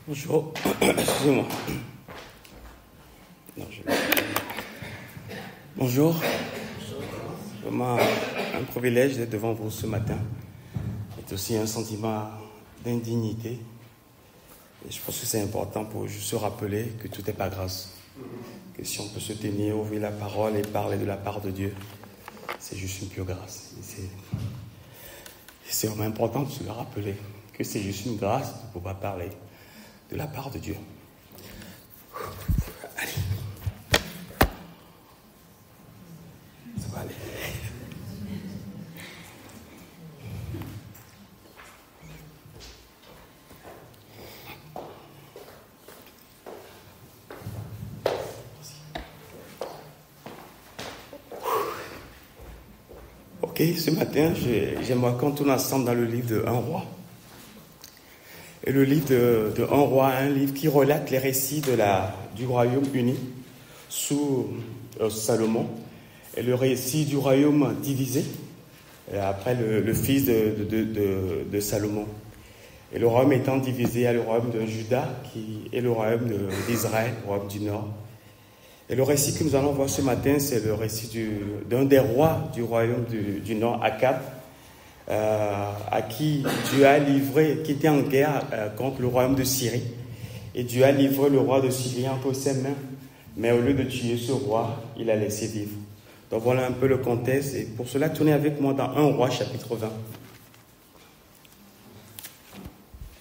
Bonjour, excusez-moi. Non, Bonjour, c'est vraiment un privilège d'être devant vous ce matin. C'est aussi un sentiment d'indignité. Et je pense que c'est important pour juste se rappeler que tout n'est pas grâce. Que si on peut se tenir, ouvrir la parole et parler de la part de Dieu, c'est juste une pure grâce. C'est vraiment important de se le rappeler que c'est juste une grâce de pouvoir parler de la part de Dieu. Allez. Ça va aller. Ok, ce matin, j'aimerais qu'on tourne ensemble dans le livre de 1 roi. Et le livre de 1 roi, un livre qui relate les récits du royaume uni sous Salomon, et le récit du royaume divisé, après le fils de Salomon. Et le royaume étant divisé, il y a le royaume de Juda qui est le royaume d'Israël, le royaume du Nord. Et le récit que nous allons voir ce matin, c'est le récit d'un des rois du royaume du Nord, Akab, à qui Dieu a livré, qui était en guerre contre le royaume de Syrie. Et Dieu a livré le roi de Syrie entre ses mains. Mais au lieu de tuer ce roi, il a laissé vivre. Donc voilà un peu le contexte. Et pour cela, tournez avec moi dans 1 roi chapitre 20.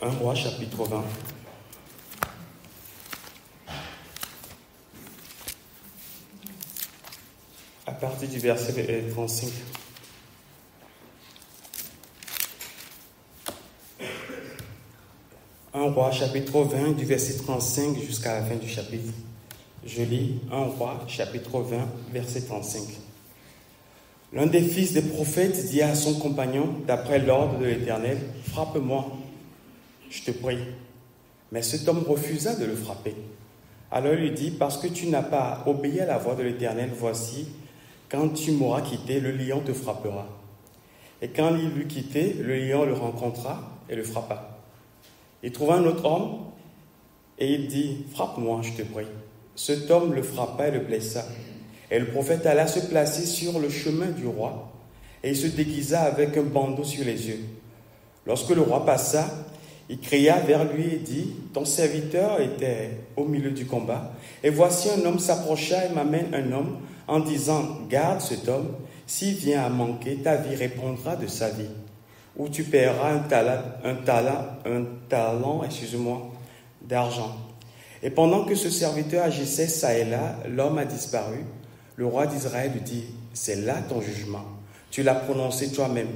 1 roi chapitre 20. À partir du verset 35. 1 roi chapitre 20 du verset 35 jusqu'à la fin du chapitre. Je lis 1 roi chapitre 20 verset 35. L'un des fils des prophètes dit à son compagnon, d'après l'ordre de l'Éternel, « Frappe-moi, je te prie. » Mais cet homme refusa de le frapper. Alors il lui dit, « Parce que tu n'as pas obéi à la voix de l'Éternel, voici, quand tu m'auras quitté, le lion te frappera. » Et quand il l'eut quitté, le lion le rencontra et le frappa. Il trouva un autre homme et il dit, « Frappe-moi, je te prie. » Cet homme le frappa et le blessa. Et le prophète alla se placer sur le chemin du roi et il se déguisa avec un bandeau sur les yeux. Lorsque le roi passa, il cria vers lui et dit, « Ton serviteur était au milieu du combat. Et voici un homme s'approcha et m'amène un homme en disant, « Garde cet homme, s'il vient à manquer, ta vie répondra de sa vie. Ou tu paieras un talent d'argent. » Et pendant que ce serviteur agissait ça et là, l'homme a disparu. Le roi d'Israël lui dit, « C'est là ton jugement. Tu l'as prononcé toi-même. »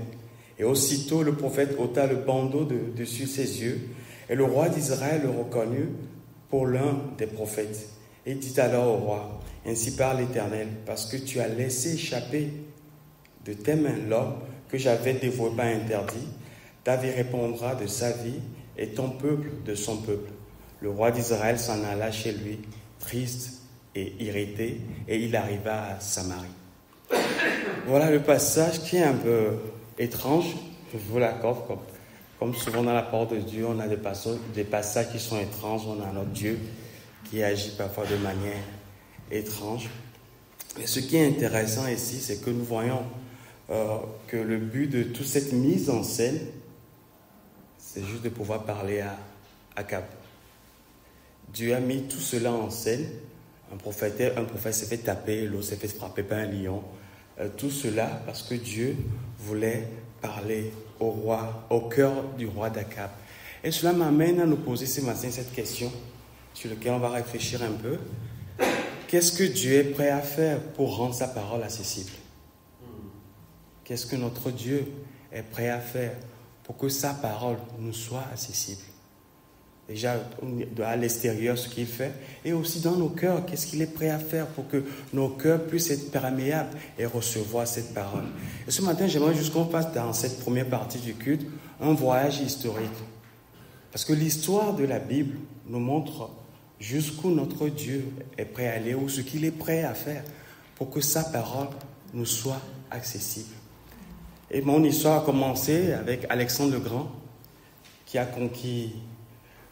Et aussitôt le prophète ôta le bandeau dessus ses yeux, et le roi d'Israël le reconnut pour l'un des prophètes. Et dit alors au roi, « Ainsi parle l'Éternel, parce que tu as laissé échapper de tes mains l'homme que j'avais dévoué par interdit, ta vie répondra de sa vie et ton peuple de son peuple. » Le roi d'Israël s'en alla chez lui, triste et irrité, et il arriva à Samarie. Voilà le passage qui est un peu étrange, je vous l'accorde, comme souvent dans la parole de Dieu, on a des passages qui sont étranges, on a notre Dieu qui agit parfois de manière étrange. Mais ce qui est intéressant ici, c'est que nous voyons que le but de toute cette mise en scène, c'est juste de pouvoir parler à Akab. Dieu a mis tout cela en scène. Un prophète s'est fait taper, l'autre s'est fait frapper par un lion. Tout cela parce que Dieu voulait parler au roi, au cœur du roi d'Akab. Et cela m'amène à nous poser ce matin cette question sur laquelle on va réfléchir un peu. Qu'est-ce que Dieu est prêt à faire pour rendre sa parole accessible? Qu'est-ce que notre Dieu est prêt à faire pour que sa parole nous soit accessible? Déjà, à l'extérieur, ce qu'il fait, et aussi dans nos cœurs, qu'est-ce qu'il est prêt à faire pour que nos cœurs puissent être perméables et recevoir cette parole. Et ce matin, j'aimerais juste qu'on fasse dans cette première partie du culte un voyage historique. Parce que l'histoire de la Bible nous montre jusqu'où notre Dieu est prêt à aller, ou ce qu'il est prêt à faire pour que sa parole nous soit accessible. Et mon histoire a commencé avec Alexandre le Grand, qui a conquis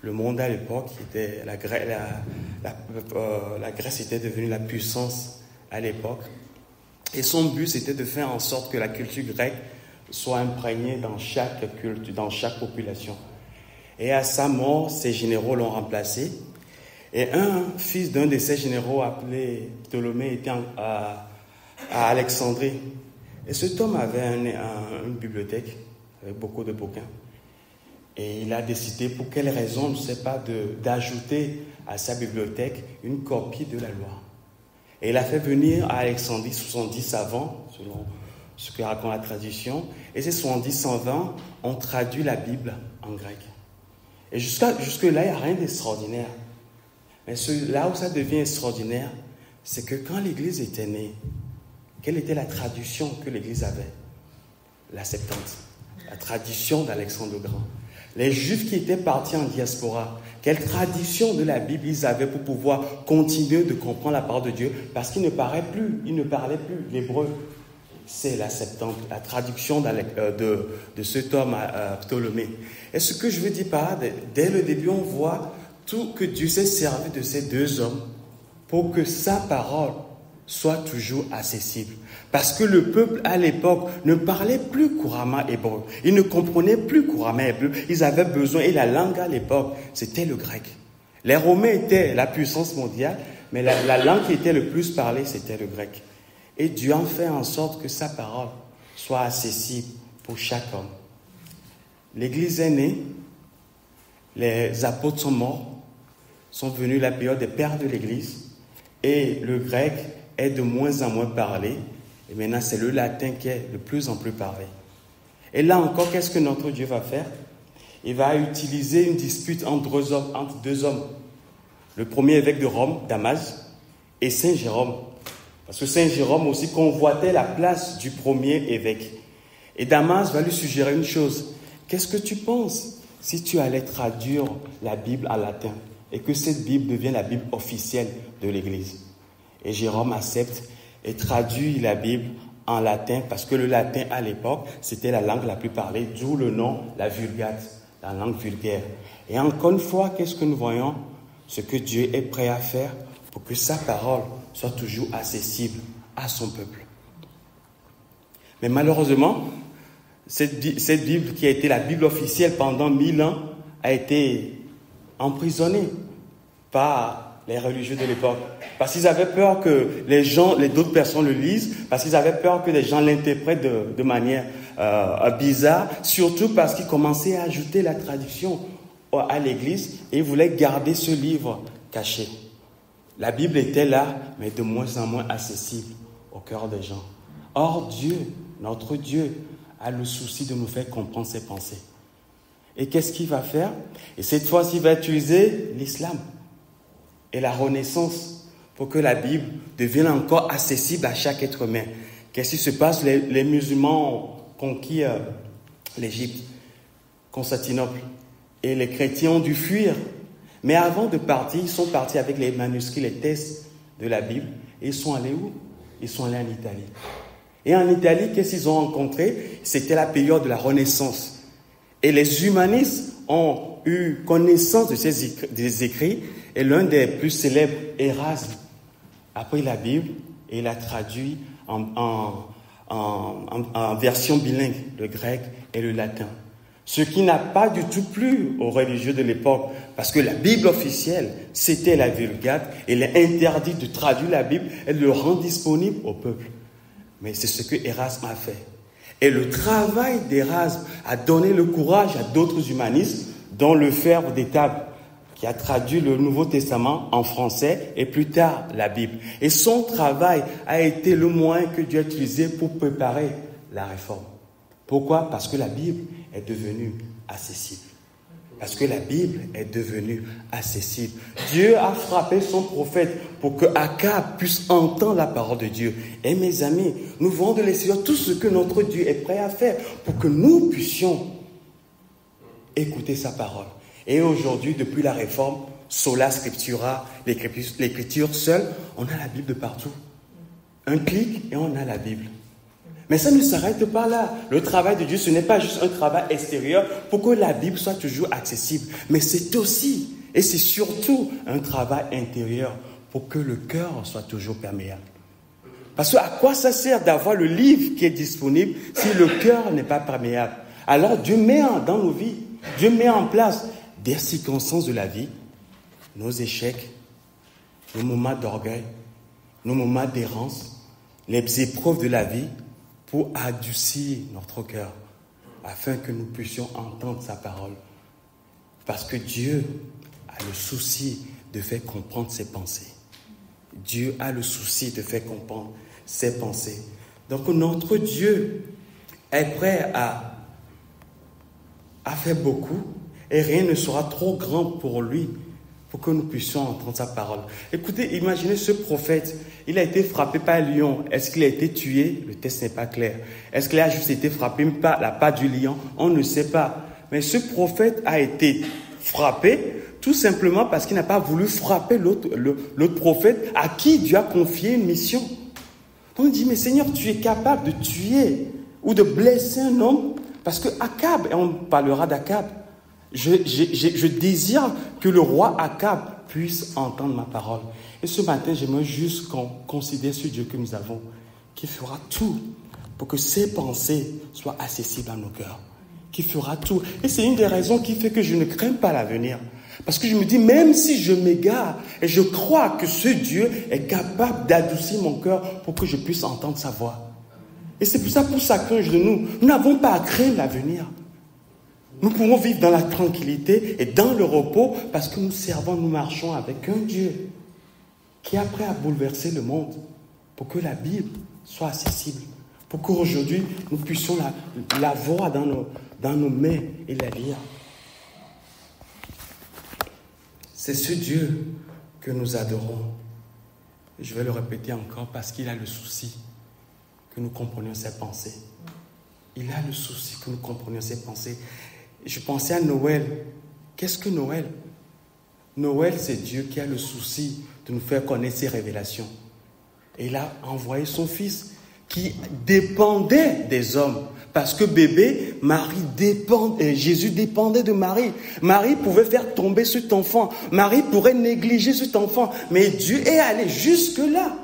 le monde à l'époque, la Grèce était devenue la puissance à l'époque. Et son but, c'était de faire en sorte que la culture grecque soit imprégnée dans chaque culte, dans chaque population. Et à sa mort, ses généraux l'ont remplacé. Et un fils d'un de ces généraux, appelé Ptolémée, était à Alexandrie. Et cet homme avait une bibliothèque avec beaucoup de bouquins. Et il a décidé, pour quelle raison, je ne sais pas, d'ajouter à sa bibliothèque une copie de la loi. Et il a fait venir à Alexandrie 70 savants, selon ce que raconte la tradition. Et ces 70 savants ont traduit la Bible en grec. Et jusque-là, il n'y a rien d'extraordinaire. Mais là où ça devient extraordinaire, c'est que quand l'Église était née, quelle était la tradition que l'Église avait? La Septante, la tradition d'Alexandre le Grand. Les Juifs qui étaient partis en diaspora, quelle tradition de la Bible ils avaient pour pouvoir continuer de comprendre la parole de Dieu, parce qu'ils ne parlaient plus l'hébreu. C'est la Septante, la traduction de cet homme Ptolémée. Et ce que je veux dire par là, dès le début, on voit tout que Dieu s'est servi de ces deux hommes pour que sa parole soit toujours accessible. Parce que le peuple à l'époque ne parlait plus couramment hébreu. Ils ne comprenaient plus couramment hébreu. Ils avaient besoin, et la langue à l'époque, c'était le grec. Les Romains étaient la puissance mondiale, mais la langue qui était le plus parlée, c'était le grec. Et Dieu a fait en sorte que sa parole soit accessible pour chaque homme. L'Église est née, les apôtres sont morts, sont venus la période des pères de l'Église, et le grec est de moins en moins parlé, et maintenant c'est le latin qui est de plus en plus parlé. Et là encore, qu'est-ce que notre Dieu va faire? Il va utiliser une dispute entre deux hommes. Le premier évêque de Rome, Damas, et Saint Jérôme. Parce que Saint Jérôme aussi convoitait la place du premier évêque. Et Damas va lui suggérer une chose. Qu'est-ce que tu penses si tu allais traduire la Bible en latin et que cette Bible devienne la Bible officielle de l'Église? Et Jérôme accepte et traduit la Bible en latin parce que le latin à l'époque, c'était la langue la plus parlée, d'où le nom, la Vulgate, la langue vulgaire. Et encore une fois, qu'est-ce que nous voyons? Ce que Dieu est prêt à faire pour que sa parole soit toujours accessible à son peuple. Mais malheureusement, cette Bible qui a été la Bible officielle pendant 1000 ans a été emprisonnée par les religieux de l'époque. Parce qu'ils avaient peur que d'autres personnes le lisent, parce qu'ils avaient peur que les gens l'interprètent de manière bizarre, surtout parce qu'ils commençaient à ajouter la traduction à l'Église et ils voulaient garder ce livre caché. La Bible était là, mais de moins en moins accessible au cœur des gens. Or, Dieu, notre Dieu, a le souci de nous faire comprendre ses pensées. Et qu'est-ce qu'il va faire? Et cette fois-ci, il va utiliser l'islam et la Renaissance pour que la Bible devienne encore accessible à chaque être humain. Qu'est-ce qui se passe? Les musulmans ont conquis l'Égypte, Constantinople, et les chrétiens ont dû fuir. Mais avant de partir, ils sont partis avec les manuscrits, les textes de la Bible. Et ils sont allés où? Ils sont allés en Italie. Et en Italie, qu'est-ce qu'ils ont rencontré? C'était la période de la Renaissance. Et les humanistes ont eu connaissance de des écrits. Et l'un des plus célèbres, Erasme, a pris la Bible et l'a traduit en version bilingue, le grec et le latin. Ce qui n'a pas du tout plu aux religieux de l'époque, parce que la Bible officielle, c'était la Vulgate, et il est interdit de traduire la Bible et de le rendre disponible au peuple. Mais c'est ce que Erasme a fait. Et le travail d'Erasme a donné le courage à d'autres humanistes, dont Lefebvre d'Étaples, qui a traduit le Nouveau Testament en français et plus tard la Bible. Et son travail a été le moyen que Dieu a utilisé pour préparer la réforme. Pourquoi? Parce que la Bible est devenue accessible. Parce que la Bible est devenue accessible. Dieu a frappé son prophète pour que Akab puisse entendre la parole de Dieu. Et mes amis, nous voulons de l'extérieur tout ce que notre Dieu est prêt à faire pour que nous puissions écouter sa parole. Et aujourd'hui, depuis la réforme, sola scriptura, l'écriture seule, on a la Bible de partout. Un clic et on a la Bible. Mais ça ne s'arrête pas là. Le travail de Dieu, ce n'est pas juste un travail extérieur pour que la Bible soit toujours accessible. Mais c'est aussi, et c'est surtout, un travail intérieur pour que le cœur soit toujours perméable. Parce que à quoi ça sert d'avoir le livre qui est disponible si le cœur n'est pas perméable? Alors Dieu met dans nos vies, Dieu met en place des circonstances de la vie, nos échecs, nos moments d'orgueil, nos moments d'errance, les épreuves de la vie, pour adoucir notre cœur, afin que nous puissions entendre sa parole. Parce que Dieu a le souci de faire comprendre ses pensées. Dieu a le souci de faire comprendre ses pensées. Donc notre Dieu est prêt à faire beaucoup, et rien ne sera trop grand pour lui, pour que nous puissions entendre sa parole. Écoutez, imaginez ce prophète, il a été frappé par un lion. Est-ce qu'il a été tué? Le texte n'est pas clair. Est-ce qu'il a juste été frappé par la patte du lion? On ne sait pas. Mais ce prophète a été frappé tout simplement parce qu'il n'a pas voulu frapper l'autre prophète à qui Dieu a confié une mission. On dit, mais Seigneur, tu es capable de tuer ou de blesser un homme? Parce que Akab, et on parlera d'Akab, je désire que le roi Akab puisse entendre ma parole. Et ce matin, j'aimerais juste qu'on considère ce Dieu que nous avons, qui fera tout pour que ses pensées soient accessibles à nos cœurs. Qui fera tout. Et c'est une des raisons qui fait que je ne crains pas l'avenir. Parce que je me dis, même si je m'égare, et je crois que ce Dieu est capable d'adoucir mon cœur pour que je puisse entendre sa voix. Et c'est pour ça, pour sa crainte de nous, nous n'avons pas à craindre l'avenir. Nous pouvons vivre dans la tranquillité et dans le repos parce que nous servons, nous marchons avec un Dieu qui est prêt à bouleverser le monde pour que la Bible soit accessible, pour qu'aujourd'hui nous puissions la voir dans nos mains et la lire. C'est ce Dieu que nous adorons. Je vais le répéter encore parce qu'il a le souci que nous comprenions ses pensées. Il a le souci que nous comprenions ses pensées. Je pensais à Noël. Qu'est-ce que Noël? Noël, c'est Dieu qui a le souci de nous faire connaître ses révélations. Et il a envoyé son fils qui dépendait des hommes. Parce que bébé, Jésus dépendait de Marie. Marie pouvait faire tomber cet enfant. Marie pourrait négliger cet enfant. Mais Dieu est allé jusque-là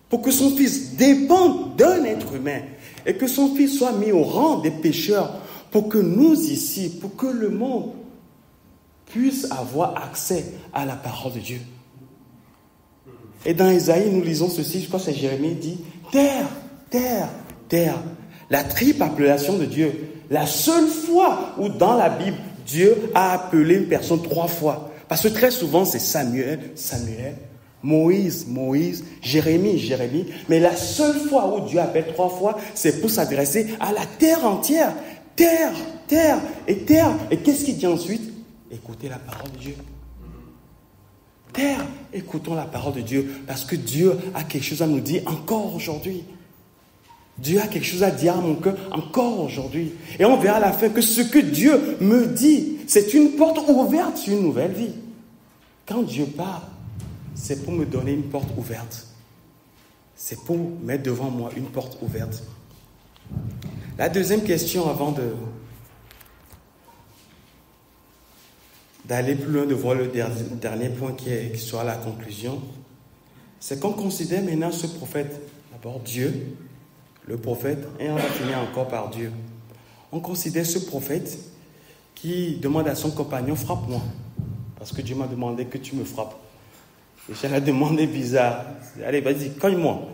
pour que son fils dépende d'un être humain et que son fils soit mis au rang des pécheurs pour que nous ici, pour que le monde puisse avoir accès à la parole de Dieu. Et dans Ésaïe, nous lisons ceci, je crois que c'est Jérémie, dit « Terre, terre, terre ». La triple appellation de Dieu. La seule fois où dans la Bible, Dieu a appelé une personne 3 fois. Parce que très souvent, c'est Samuel, Moïse, Jérémie. Mais la seule fois où Dieu appelle 3 fois, c'est pour s'adresser à la terre entière. Terre, terre et terre. Et qu'est-ce qu'il dit ensuite? Écoutez la parole de Dieu. Terre, écoutons la parole de Dieu. Parce que Dieu a quelque chose à nous dire encore aujourd'hui. Dieu a quelque chose à dire à mon cœur encore aujourd'hui. Et on verra à la fin que ce que Dieu me dit, c'est une porte ouverte sur une nouvelle vie. Quand Dieu parle, c'est pour me donner une porte ouverte. C'est pour mettre devant moi une porte ouverte. La deuxième question avant d'aller plus loin, de voir le dernier point qui sera la conclusion, c'est qu'on considère maintenant ce prophète, d'abord Dieu, le prophète, et on va finir encore par Dieu. On considère ce prophète qui demande à son compagnon, frappe-moi. Parce que Dieu m'a demandé que tu me frappes. Et j'ai la demande est bizarre. Allez, vas-y, cogne-moi.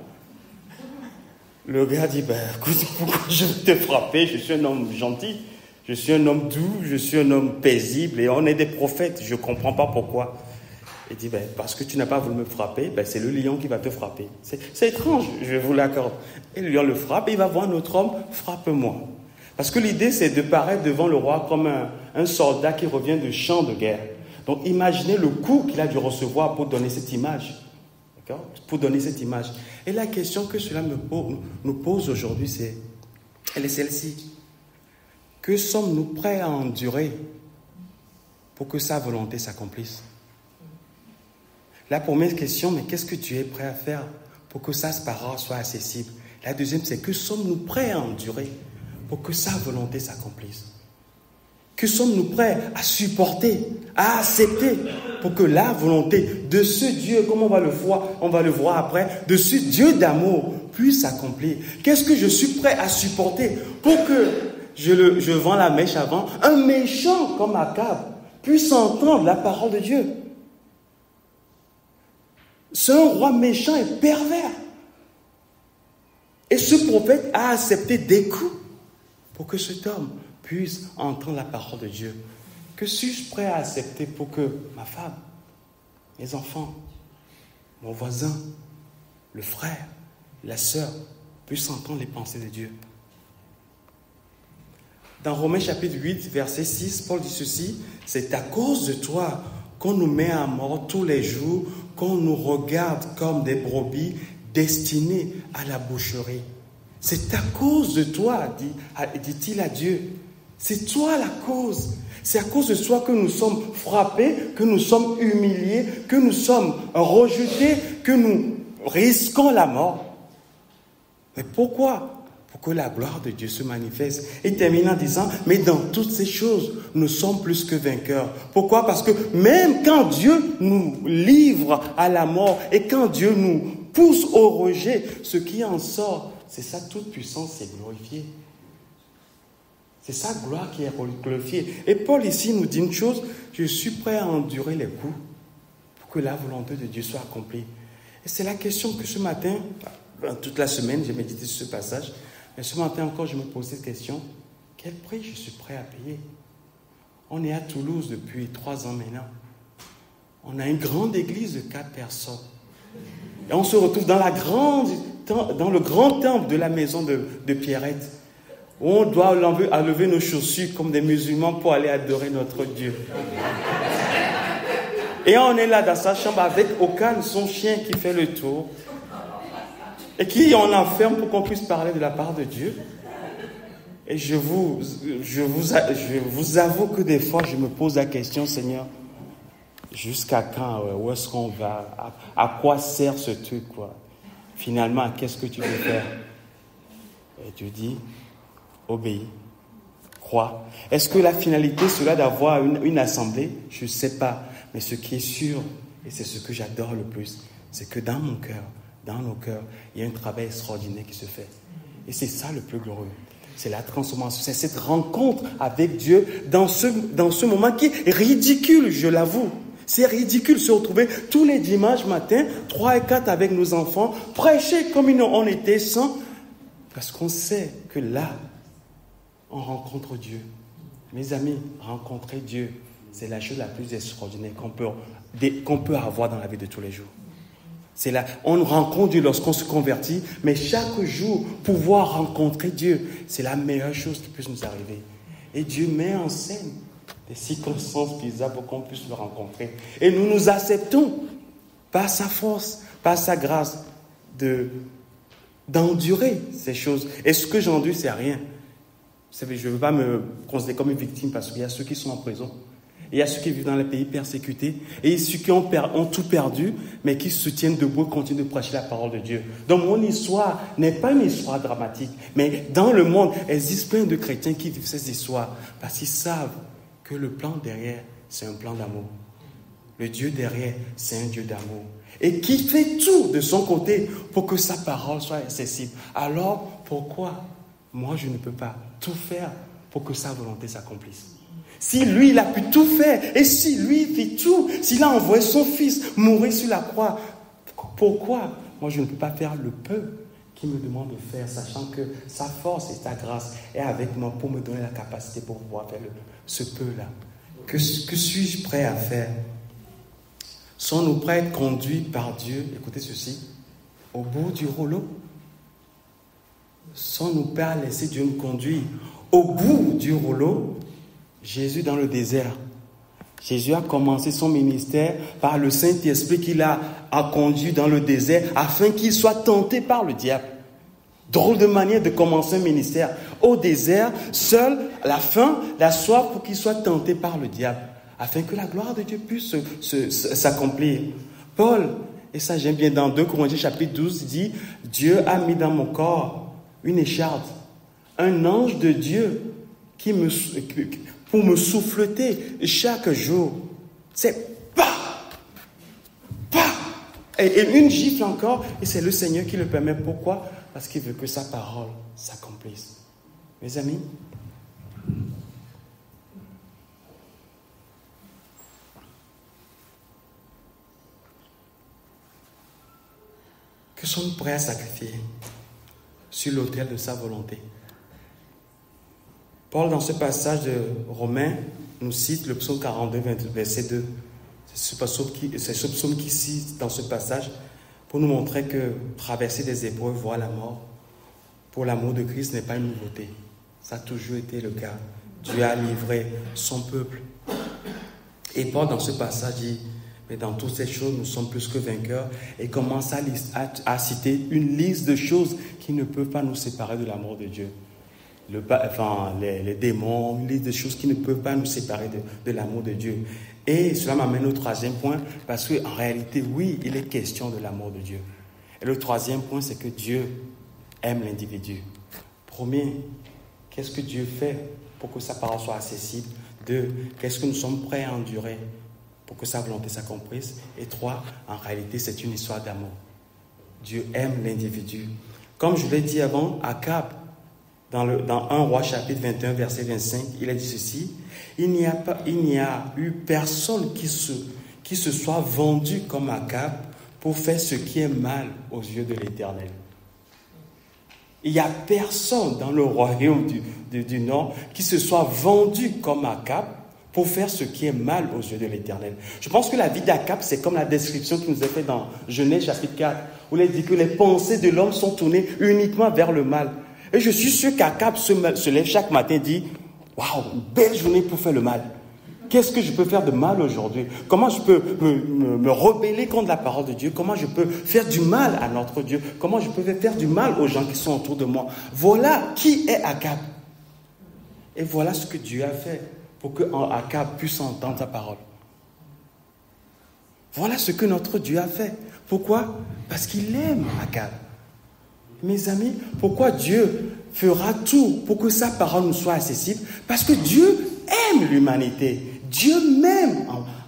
Le gars dit, écoute, pourquoi je vais te frapper? Je suis un homme gentil, je suis un homme doux, je suis un homme paisible, et on est des prophètes, je ne comprends pas pourquoi. Il dit, parce que tu n'as pas voulu me frapper, c'est le lion qui va te frapper. C'est étrange, je vous l'accorde. Et le lion le frappe, et il va voir un autre homme, frappe-moi. Parce que l'idée, c'est de paraître devant le roi comme un soldat qui revient de champ de guerre. Donc imaginez le coup qu'il a dû recevoir pour donner cette image. D'accord? Pour donner cette image. Et la question que cela nous pose aujourd'hui, elle est celle-ci. Que sommes-nous prêts à endurer pour que sa volonté s'accomplisse? La première question, mais qu'est-ce que tu es prêt à faire pour que sa parole soit accessible? La deuxième, c'est que sommes-nous prêts à endurer pour que sa volonté s'accomplisse? Que sommes-nous prêts à supporter, à accepter pour que la volonté de ce Dieu, comme on va le voir après, de ce Dieu d'amour puisse s'accomplir? Qu'est-ce que je suis prêt à supporter pour que, je vends la mèche avant, un méchant comme Akab puisse entendre la parole de Dieu? C'est un roi méchant et pervers. Et ce prophète a accepté des coups pour que cet homme puisse entendre la parole de Dieu. Que suis-je prêt à accepter pour que ma femme, mes enfants, mon voisin, le frère, la sœur puissent entendre les pensées de Dieu? Dans Romains chapitre 8, verset 6, Paul dit ceci: c'est à cause de toi qu'on nous met à mort tous les jours, qu'on nous regarde comme des brebis destinées à la boucherie. C'est à cause de toi, dit-il à Dieu. C'est toi la cause. C'est à cause de toi que nous sommes frappés, que nous sommes humiliés, que nous sommes rejetés, que nous risquons la mort. Mais pourquoi? Pour que la gloire de Dieu se manifeste. Et termine en disant, mais dans toutes ces choses, nous sommes plus que vainqueurs. Pourquoi? Parce que même quand Dieu nous livre à la mort et quand Dieu nous pousse au rejet, ce qui en sort, c'est sa toute puissance est glorifiée. C'est sa gloire qui est glorifiée. Et Paul ici nous dit une chose: je suis prêt à endurer les coups pour que la volonté de Dieu soit accomplie. Et c'est la question que ce matin, toute la semaine, j'ai médité sur ce passage, mais ce matin encore, je me pose cette question: quel prix je suis prêt à payer? On est à Toulouse depuis 3 ans maintenant. On a une grande église de 4 personnes. Et on se retrouve dans le grand temple de la maison de Pierrette, où on doit enlever nos chaussures comme des musulmans pour aller adorer notre Dieu. Et on est là dans sa chambre avec Okan, son chien qui fait le tour, et qui on enferme pour qu'on puisse parler de la part de Dieu. Et je vous avoue que des fois, je me pose la question: Seigneur, jusqu'à quand? Où est-ce qu'on va? À quoi sert ce truc, quoi? Finalement, qu'est-ce que tu veux faire? Et Dieu dit: obéis, crois. Est-ce que la finalité sera d'avoir une assemblée? Je ne sais pas. Mais ce qui est sûr, et c'est ce que j'adore le plus, c'est que dans mon cœur, dans nos cœurs, il y a un travail extraordinaire qui se fait. Et c'est ça le plus glorieux. C'est la transformation. C'est cette rencontre avec Dieu dans ce moment qui est ridicule, je l'avoue. C'est ridicule de se retrouver tous les dimanches matin, 3 et 4 avec nos enfants, prêcher comme on était sans, parce qu'on sait que là, on rencontre Dieu. Mes amis, rencontrer Dieu, c'est la chose la plus extraordinaire qu'on peut avoir dans la vie de tous les jours. C'est là, on rencontre Dieu lorsqu'on se convertit, mais chaque jour, pouvoir rencontrer Dieu, c'est la meilleure chose qui puisse nous arriver. Et Dieu met en scène des circonstances bizarres pour qu'on puisse le rencontrer. Et nous acceptons, par sa force, par sa grâce, d'endurer ces choses. Et ce que j'endure, c'est rien. Vous savez, je ne veux pas me considérer comme une victime, parce qu'il y a ceux qui sont en prison. Il y a ceux qui vivent dans les pays persécutés. Et ceux qui ont tout perdu, mais qui se tiennent debout et continuent de prêcher la parole de Dieu. Donc mon histoire n'est pas une histoire dramatique. Mais dans le monde, il existe plein de chrétiens qui vivent ces histoires. Parce qu'ils savent que le plan derrière, c'est un plan d'amour. Le Dieu derrière, c'est un Dieu d'amour. Et qui fait tout de son côté pour que sa parole soit accessible. Alors, pourquoi moi, je ne peux pas tout faire pour que sa volonté s'accomplisse? Si lui, il a pu tout faire, et si lui fait tout, s'il a envoyé son fils mourir sur la croix, pourquoi moi, je ne peux pas faire le peu qu'il me demande de faire, sachant que sa force et sa grâce est avec moi pour me donner la capacité pour pouvoir faire ce peu-là? Que suis-je prêt à faire? Sommes-nous prêts à être conduits par Dieu? Écoutez ceci, au bout du rouleau. Sommes-nous prêts à laisser Dieu nous conduire au bout du rouleau? Jésus dans le désert. Jésus a commencé son ministère par le Saint-Esprit qu'il a conduit dans le désert afin qu'il soit tenté par le diable. Drôle de manière de commencer un ministère au désert, seul, la faim, la soif, pour qu'il soit tenté par le diable, afin que la gloire de Dieu puisse s'accomplir. Paul Et ça, j'aime bien. Dans 2 Corinthiens chapitre 12, il dit, Dieu a mis dans mon corps une écharpe, un ange de Dieu pour me souffleter chaque jour. C'est pas, et une gifle encore, et c'est le Seigneur qui le permet. Pourquoi? Parce qu'il veut que sa parole s'accomplisse. Mes amis, que sommes-nous prêts à sacrifier sur l'autel de sa volonté? Paul, dans ce passage de Romains, nous cite le psaume 42, verset 2. C'est ce psaume qui cite dans ce passage pour nous montrer que traverser des épreuves, voire la mort, pour l'amour de Christ n'est pas une nouveauté. Ça a toujours été le cas. Dieu a livré son peuple. Et Paul, dans ce passage, dit, mais dans toutes ces choses, nous sommes plus que vainqueurs, et commence à citer une liste de choses qui ne peuvent pas nous séparer de l'amour de Dieu. Les démons, une liste de choses qui ne peuvent pas nous séparer de l'amour de Dieu. Et cela m'amène au troisième point, parce qu'en réalité, oui, il est question de l'amour de Dieu. Et le troisième point, c'est que Dieu aime l'individu. Premier, qu'est-ce que Dieu fait pour que sa parole soit accessible? 2, qu'est-ce que nous sommes prêts à endurer pour que sa volonté s'accomplisse? Et 3, en réalité, c'est une histoire d'amour. Dieu aime l'individu. Comme je l'ai dit avant, Akab, dans 1 Roi chapitre 21, verset 25, il a dit ceci, il n'y a eu personne qui se soit vendu comme Akab pour faire ce qui est mal aux yeux de l'Éternel. Il n'y a personne dans le royaume du Nord qui se soit vendu comme Akab pour faire ce qui est mal aux yeux de l'Éternel. Je pense que la vie d'Akab, c'est comme la description qui nous est faite dans Genèse chapitre 4, où il dit que les pensées de l'homme sont tournées uniquement vers le mal. Et je suis sûr qu'Akab se lève chaque matin et dit, « Waouh, belle journée pour faire le mal. Qu'est-ce que je peux faire de mal aujourd'hui? Comment je peux me rebeller contre la parole de Dieu? Comment je peux faire du mal à notre Dieu? Comment je peux faire du mal aux gens qui sont autour de moi? » Voilà qui est Akab. Et voilà ce que Dieu a fait pour que Akab puisse entendre sa parole. Voilà ce que notre Dieu a fait. Pourquoi? Parce qu'il aime Akab. Mes amis, pourquoi Dieu fera tout pour que sa parole nous soit accessible? Parce que Dieu aime l'humanité. Dieu m'aime.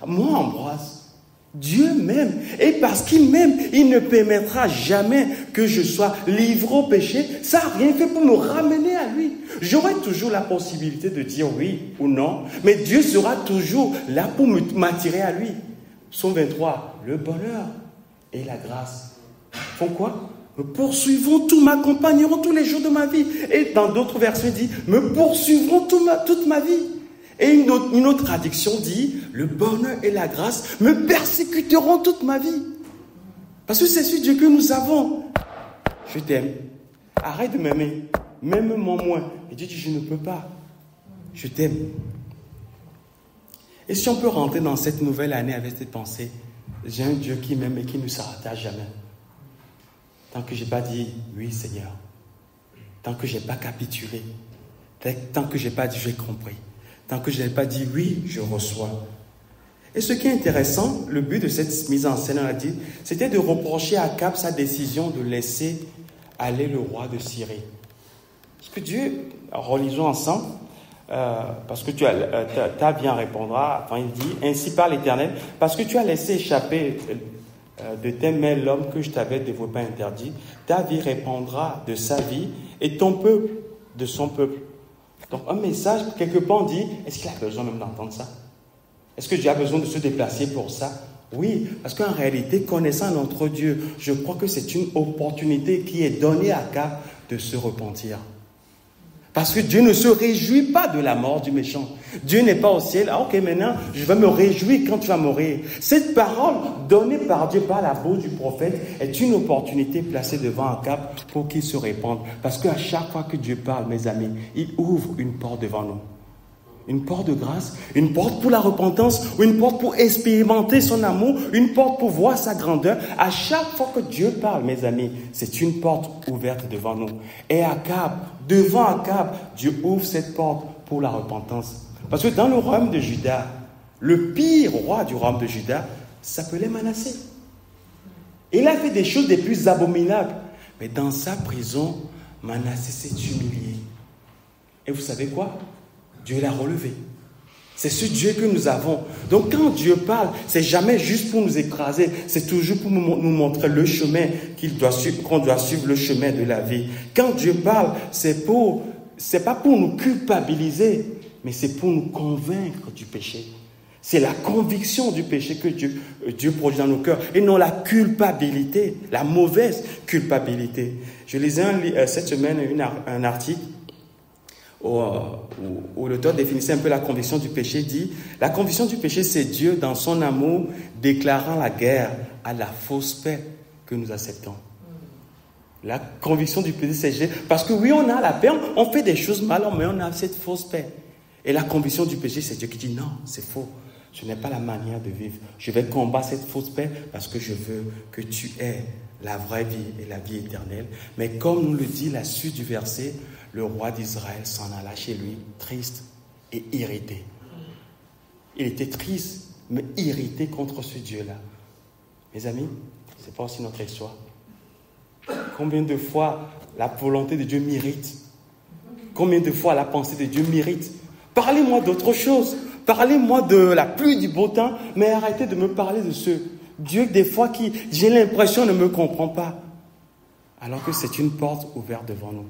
Moi, Ambroise, Dieu m'aime. Et parce qu'il m'aime, il ne permettra jamais que je sois livré au péché. Ça n'a rien fait pour me ramener à lui. J'aurai toujours la possibilité de dire oui ou non, mais Dieu sera toujours là pour m'attirer à lui. Psaume 23, le bonheur et la grâce font quoi? Me poursuivront tout, m'accompagneront tous les jours de ma vie. Et dans d'autres versions, il dit, me poursuivront toute ma vie. Et une autre traduction dit, le bonheur et la grâce me persécuteront toute ma vie. Parce que c'est ce Dieu que nous avons. Je t'aime. Arrête de m'aimer. M'aime-moi moins. Et Dieu dit, je ne peux pas. Je t'aime. Et si on peut rentrer dans cette nouvelle année avec cette pensée, j'ai un Dieu qui m'aime et qui ne s'arrêtera jamais. Tant que je n'ai pas dit oui Seigneur, tant que je n'ai pas capitulé, tant que je n'ai pas dit j'ai compris, tant que je n'ai pas dit oui je reçois. Et ce qui est intéressant, le but de cette mise en scène, on a dit, c'était de reprocher à Akab sa décision de laisser aller le roi de Syrie. Parce que Dieu, relisons ensemble, parce que tu as bien répondra, enfin il dit, ainsi parle l'Éternel, parce que tu as laissé échapper de tes mains l'homme que je t'avais développé interdit, ta vie répondra de sa vie et ton peuple de son peuple. Donc un message, quelque part on dit, est-ce qu'il a besoin même d'entendre ça? Est-ce que Dieu a besoin de se déplacer pour ça? Oui, parce qu'en réalité, connaissant notre Dieu, je crois que c'est une opportunité qui est donnée à Akab de se repentir. Parce que Dieu ne se réjouit pas de la mort du méchant. Dieu n'est pas au ciel. Ah, ok, maintenant, je vais me réjouir quand tu vas mourir. Cette parole donnée par Dieu, par la bouche du prophète, est une opportunité placée devant Akab pour qu'il se répande. Parce qu'à chaque fois que Dieu parle, mes amis, il ouvre une porte devant nous. Une porte de grâce, une porte pour la repentance, ou une porte pour expérimenter son amour, une porte pour voir sa grandeur. À chaque fois que Dieu parle, mes amis, c'est une porte ouverte devant nous. Et devant Akab, Dieu ouvre cette porte pour la repentance. Parce que dans le royaume de Juda, le pire roi du royaume de Juda s'appelait Manassé. Il a fait des choses les plus abominables. Mais dans sa prison, Manassé s'est humilié. Et vous savez quoi? Dieu l'a relevé. C'est ce Dieu que nous avons. Donc quand Dieu parle, c'est jamais juste pour nous écraser. C'est toujours pour nous montrer le chemin qu'on doit suivre, le chemin de la vie. Quand Dieu parle, c'est pas pour nous culpabiliser, mais c'est pour nous convaincre du péché. C'est la conviction du péché que Dieu produit dans nos cœurs et non la culpabilité, la mauvaise culpabilité. Je lisais cette semaine un article où l'auteur définissait un peu la conviction du péché. Dit, la conviction du péché, c'est Dieu dans son amour déclarant la guerre à la fausse paix que nous acceptons. La conviction du péché, c'est Dieu. Parce que oui, on a la paix, on fait des choses mal, mais on a cette fausse paix. Et la conviction du péché, c'est Dieu qui dit non, c'est faux. Ce n'est pas la manière de vivre. Je vais combattre cette fausse paix parce que je veux que tu aies la vraie vie et la vie éternelle. Mais comme nous le dit la suite du verset, le roi d'Israël s'en alla chez lui, triste et irrité. Il était triste, mais irrité contre ce Dieu-là. Mes amis, ce n'est pas aussi notre histoire. Combien de fois la volonté de Dieu m'irrite? Combien de fois la pensée de Dieu m'irrite? Parlez-moi d'autre chose. Parlez-moi de la pluie, du beau temps, mais arrêtez de me parler de ce Dieu, des fois, qui, j'ai l'impression, ne me comprend pas. Alors que c'est une porte ouverte devant nous.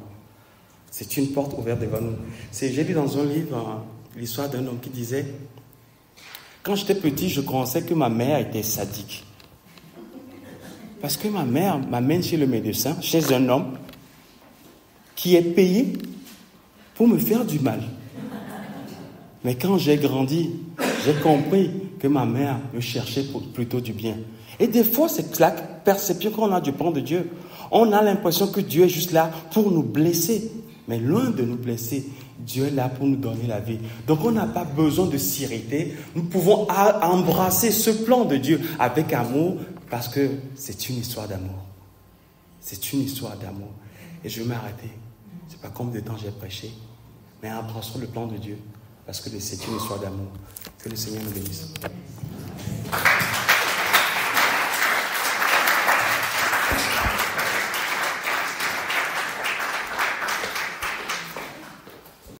C'est une porte ouverte devant nous. J'ai lu dans un livre l'histoire d'un homme qui disait, quand j'étais petit, je pensais que ma mère était sadique. Parce que ma mère m'amène chez le médecin, chez un homme qui est payé pour me faire du mal. Mais quand j'ai grandi, j'ai compris que ma mère me cherchait plutôt du bien. Et des fois, c'est la perception qu'on a du plan de Dieu. On a l'impression que Dieu est juste là pour nous blesser. Mais loin de nous blesser, Dieu est là pour nous donner la vie. Donc on n'a pas besoin de s'irriter. Nous pouvons embrasser ce plan de Dieu avec amour parce que c'est une histoire d'amour. C'est une histoire d'amour. Et je vais m'arrêter. Ce n'est pas combien de temps j'ai prêché, mais embrassons le plan de Dieu. Parce que c'est une histoire d'amour. Que le Seigneur nous bénisse.